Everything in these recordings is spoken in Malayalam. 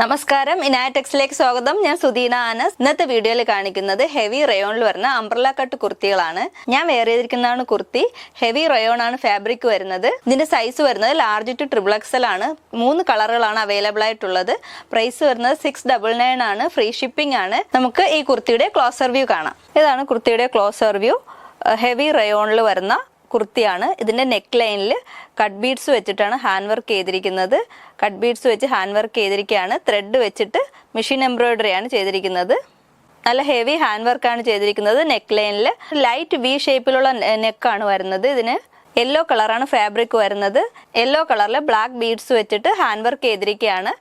നമസ്കാരം, ഇനായ ടെക്സ്റ്റിലേക്ക് സ്വാഗതം. ഞാൻ സുദീന ആനസ്. ഇന്നത്തെ വീഡിയോയിൽ കാണിക്കുന്നത് ഹെവി റയോണിൽ വരുന്ന അംബ്രല കട്ട് കുർത്തികളാണ്. ഞാൻ വെയർ ചെയ്തിരിക്കുന്നതാണ് കുർത്തി. ഹെവി റയോൺ ആണ് ഫാബ്രിക് വരുന്നത്. ഇതിന്റെ സൈസ് വരുന്നത് ലാർജ് ടു ട്രിപ്പിൾ എക്സൽ ആണ്. 3 കളറുകളാണ് അവൈലബിൾ ആയിട്ടുള്ളത്. പ്രൈസ് വരുന്നത് 699 ആണ്. ഫ്രീ ഷിപ്പിംഗ് ആണ്. നമുക്ക് ഈ കുർത്തിയുടെ ക്ലോസർ വ്യൂ കാണാം. ഇതാണ് കുർത്തിയുടെ ക്ലോസർ വ്യൂ. ഹെവി റയോണിൽ വരുന്ന കുർത്തിയാണ്. ഇതിന്റെ നെക്ക് ലൈനിൽ കട്ട് ബീഡ്സ് വെച്ചിട്ടാണ് ഹാൻഡ് വർക്ക് ചെയ്തിരിക്കുന്നത്. കട്ട് ബീഡ്സ് വെച്ച് ഹാൻഡ് വർക്ക് ചെയ്തിരിക്കുകയാണ്. ത്രെഡ് വെച്ചിട്ട് മെഷീൻ എംബ്രോയിഡറി ആണ് ചെയ്തിരിക്കുന്നത്. നല്ല ഹെവി ഹാൻഡ് വർക്കാണ് ചെയ്തിരിക്കുന്നത്. നെക്ക് ലൈനിൽ ലൈറ്റ് വി ഷേപ്പിലുള്ള നെക്കാണ് വരുന്നത്. ഇതിന് യെല്ലോ കളറാണ് ഫാബ്രിക് വരുന്നത്. യെല്ലോ കളറിൽ ബ്ലാക്ക് ബീഡ്സ് വെച്ചിട്ട് ഹാൻഡ് വർക്ക് ചെയ്തിരിക്കുകയാണ്.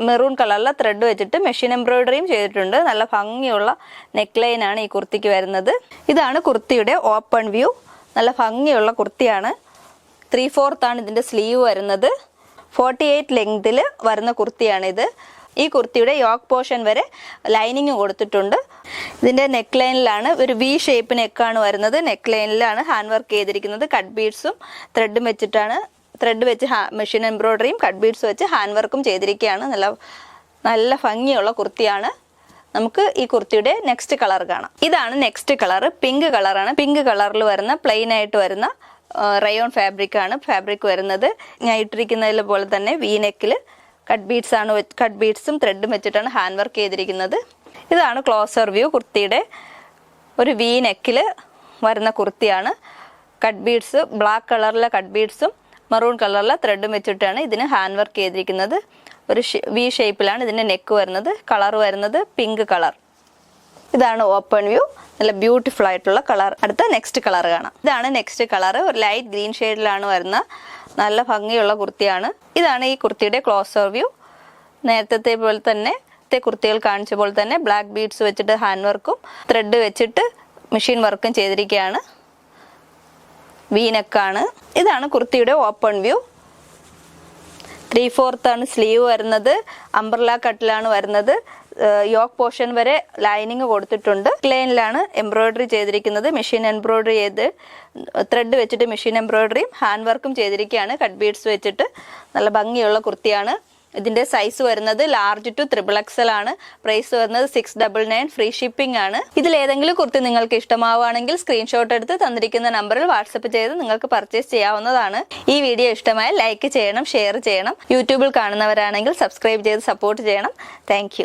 മെറൂൺ കളറിലെ ത്രെഡ് വെച്ചിട്ട് മെഷീൻ എംബ്രോയിഡറിയും ചെയ്തിട്ടുണ്ട്. നല്ല ഭംഗിയുള്ള നെക്ക് ലൈനാണ് ഈ കുർത്തിക്ക് വരുന്നത്. ഇതാണ് കുർത്തിയുടെ ഓപ്പൺ വ്യൂ. നല്ല ഭംഗിയുള്ള കുർത്തിയാണ്. 3/4 ആണ് ഇതിൻ്റെ സ്ലീവ് വരുന്നത്. 48 ലെങ്തിൽ വരുന്ന കുർത്തിയാണിത്. ഈ കുർത്തിയുടെ യോക്ക് പോർഷൻ വരെ ലൈനിങ് കൊടുത്തിട്ടുണ്ട്. ഇതിൻ്റെ നെക്ക് ലൈനിലാണ് ഒരു വി ഷേപ്പ് നെക്കാണ് വരുന്നത്. നെക്ക് ലൈനിലാണ് ഹാൻഡ് വർക്ക് ചെയ്തിരിക്കുന്നത്. കട്ട് ബീഡ്സും ത്രെഡും വെച്ചിട്ടാണ്. ത്രെഡ് വെച്ച് മെഷീൻ എംബ്രോയിഡറിയും കട്ട് ബീഡ്സ് വെച്ച് ഹാൻഡ് വർക്കും ചെയ്തിരിക്കുകയാണ്. നല്ല ഭംഗിയുള്ള കുർത്തിയാണ്. നമുക്ക് ഈ കുർത്തിയുടെ നെക്സ്റ്റ് കളർ കാണാം. ഇതാണ് നെക്സ്റ്റ് കളർ. പിങ്ക് കളറാണ്. പിങ്ക് കളറിൽ വരുന്ന പ്ലെയിൻ ആയിട്ട് വരുന്ന റയോൺ ഫാബ്രിക് ആണ് ഫാബ്രിക് വരുന്നത്. ഞാൻ ഇട്ടിരിക്കുന്നതിൽ പോലെ തന്നെ വി നെക്കിൽ കട്ട് ബീഡ്സും ത്രെഡും വെച്ചിട്ടാണ് ഹാൻഡ് വർക്ക് ചെയ്തിരിക്കുന്നത്. ഇതാണ് ക്ലോസർ വ്യൂ. കുർത്തിയുടെ ഒരു വി നെക്കിൽ വരുന്ന കുർത്തിയാണ്. കട്ട് ബീഡ്സ് ബ്ലാക്ക് കളറിലെ കട്ട് ബീഡ്സും മെറൂൺ കളറിലെ ത്രെഡും വെച്ചിട്ടാണ് ഇതിന് ഹാൻഡ് വർക്ക് ചെയ്തിരിക്കുന്നത്. ഒരു വി ഷേപ്പിലാണ് ഇതിൻ്റെ നെക്ക് വരുന്നത്. കളർ വരുന്നത് പിങ്ക് കളർ. ഇതാണ് ഓപ്പൺ വ്യൂ. നല്ല ബ്യൂട്ടിഫുൾ ആയിട്ടുള്ള കളർ. അടുത്ത നെക്സ്റ്റ് കളർ കാണാം. ഇതാണ് നെക്സ്റ്റ് കളർ. ഒരു ലൈറ്റ് ഗ്രീൻ ഷെയ്ഡിലാണ് വരുന്ന നല്ല ഭംഗിയുള്ള കുർത്തിയാണ്. ഇതാണ് ഈ കുർത്തിയുടെ ക്ലോസർ വ്യൂ. നേരത്തെ പോലെ തന്നെ കുർത്തികൾ കാണിച്ച പോലെ തന്നെ ബ്ലാക്ക് ബീഡ്സ് വെച്ചിട്ട് ഹാൻഡ് വർക്കും ത്രെഡ് വെച്ചിട്ട് മെഷീൻ വർക്കും ചെയ്തിരിക്കുകയാണ്. വി നെക്കാണ്. ഇതാണ് കുർത്തിയുടെ ഓപ്പൺ വ്യൂ. 3/4 ആണ് സ്ലീവ് വരുന്നത്. അംബ്രല കട്ടിലാണ് വരുന്നത്. യോക്ക് പോർഷൻ വരെ ലൈനിങ് കൊടുത്തിട്ടുണ്ട്. ലൈനിലാണ് എംബ്രോയിഡറി ചെയ്തിരിക്കുന്നത്. മെഷീൻ എംബ്രോയിഡറി ചെയ്ത് ത്രെഡ് വെച്ചിട്ട് മെഷീൻ എംബ്രോയിഡറിയും ഹാൻഡ് വർക്കും ചെയ്തിരിക്കുകയാണ്. കട്ട് ബീഡ്സ് വെച്ചിട്ട് നല്ല ഭംഗിയുള്ള കുർത്തിയാണ്. ഇതിന്റെ സൈസ് വരുന്നത് ലാർജ് ടു ട്രിപ്പിൾ എക്സൽ ആണ്. പ്രൈസ് വരുന്നത് 699. ഫ്രീ ഷിപ്പിംഗ് ആണ്. ഇതിൽ ഏതെങ്കിലും കുർത്തി നിങ്ങൾക്ക് ഇഷ്ടമാവുകയാണെങ്കിൽ സ്ക്രീൻഷോട്ട് എടുത്ത് തന്നിരിക്കുന്ന നമ്പറിൽ വാട്സപ്പ് ചെയ്ത് നിങ്ങൾക്ക് പർച്ചേസ് ചെയ്യാവുന്നതാണ്. ഈ വീഡിയോ ഇഷ്ടമായാൽ ലൈക്ക് ചെയ്യണം, ഷെയർ ചെയ്യണം. യൂട്യൂബിൽ കാണുന്നവരാണെങ്കിൽ സബ്സ്ക്രൈബ് ചെയ്ത് സപ്പോർട്ട് ചെയ്യണം. താങ്ക്